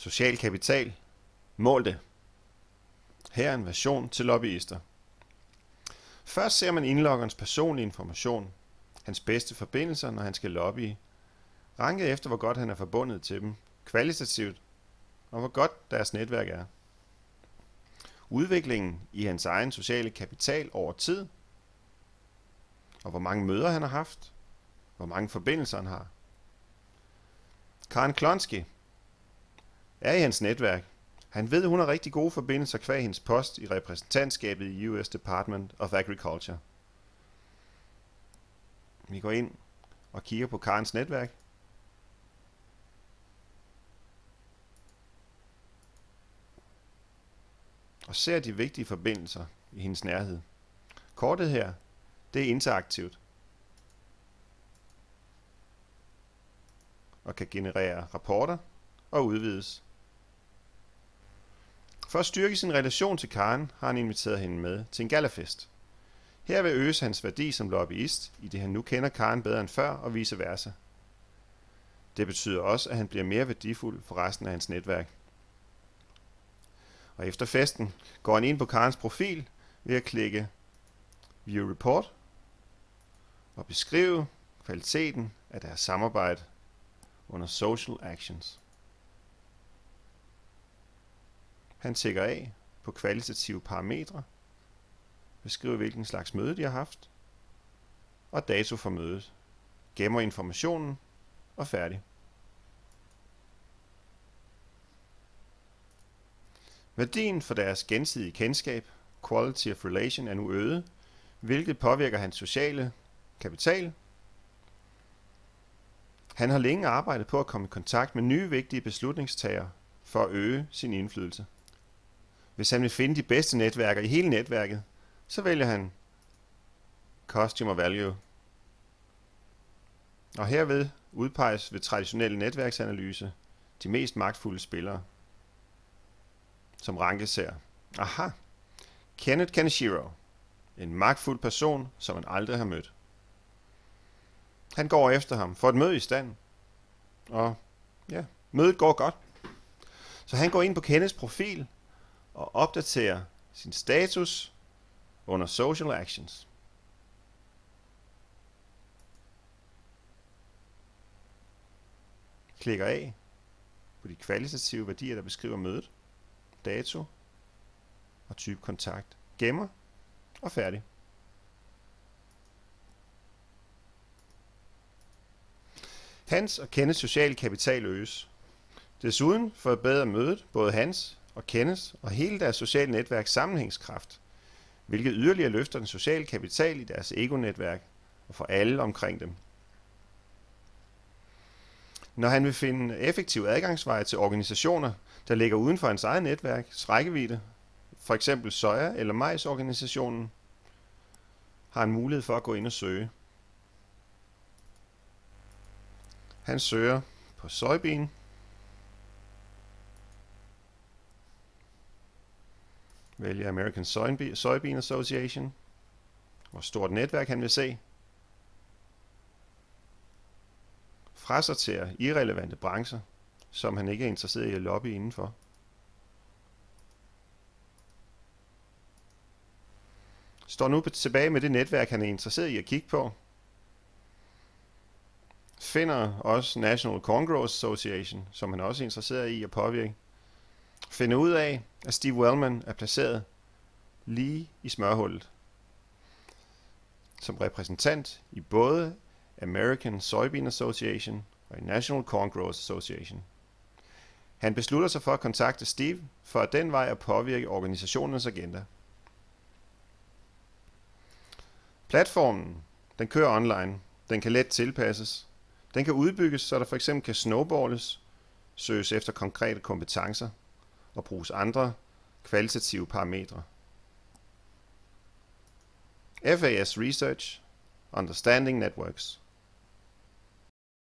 Social kapital. Mål det. Her er en version til lobbyister. Først ser man indloggerens personlige information, hans bedste forbindelser, når han skal lobbye, ranket efter hvor godt han er forbundet til dem, kvalitativt, og hvor godt deres netværk er. Udviklingen i hans egen sociale kapital over tid, og hvor mange møder han har haft, hvor mange forbindelser han har. Karen Klonsky er i hans netværk. Han ved, hun har rigtig gode forbindelser qua hendes post i repræsentantskabet i US Department of Agriculture. Vi går ind og kigger på Karens netværk. Og ser de vigtige forbindelser i hendes nærhed. Kortet her, det er interaktivt. Og kan generere rapporter og udvides. For at styrke sin relation til Karen, har han inviteret hende med til en gallafest. Her vil øges hans værdi som lobbyist, i det han nu kender Karen bedre end før og vice versa. Det betyder også, at han bliver mere værdifuld for resten af hans netværk. Og efter festen går han ind på Karens profil ved at klikke View Report og beskrive kvaliteten af deres samarbejde under Social Actions. Han tjekker af på kvalitative parametre, beskriver hvilken slags møde de har haft, og dato for mødet, gemmer informationen og færdig. Værdien for deres gensidige kendskab, quality of relation, er nu øget, hvilket påvirker hans sociale kapital. Han har længe arbejdet på at komme i kontakt med nye vigtige beslutningstagere for at øge sin indflydelse. Hvis han vil finde de bedste netværker i hele netværket, så vælger han Customer Value. Og herved udpeges ved traditionel netværksanalyse de mest magtfulde spillere, som rankes her. Aha! Kenneth Kaneshiro. En magtfuld person, som han aldrig har mødt. Han går efter ham for et møde i stand. Og ja, mødet går godt. Så han går ind på Kenneths profil og opdaterer sin status under Social Actions. Klikker af på de kvalitative værdier, der beskriver mødet, dato og type kontakt. Gemmer og færdig. Hans og Kenneths sociale kapital øges. Desuden forbedrer mødet både hans og Kenneths og hele deres sociale netværks sammenhængskraft, hvilket yderligere løfter den sociale kapital i deres ego-netværk og for alle omkring dem. Når han vil finde effektiv adgangsveje til organisationer, der ligger uden for hans eget netværks rækkevidde, for eksempel soja- eller majsorganisationen, har han mulighed for at gå ind og søge. Han søger på soybean, vælger American Soybean Association, hvor stort netværk han vil se, frasorterer irrelevante brancher, som han ikke er interesseret i at lobby indenfor. Står nu tilbage med det netværk, han er interesseret i at kigge på. Finder også National Corn Growers Association, som han også er interesseret i at påvirke. Finder ud af, at Steve Wellman er placeret lige i smørhullet som repræsentant i både American Soybean Association og i National Corn Growers Association. Han beslutter sig for at kontakte Steve for at den vej at påvirke organisationens agenda. Platformen, den kører online, den kan let tilpasses, den kan udbygges, så der for eksempel kan snowballes, søges efter konkrete kompetencer og bruges andre kvalitative parametre. FAS Research, Understanding Networks.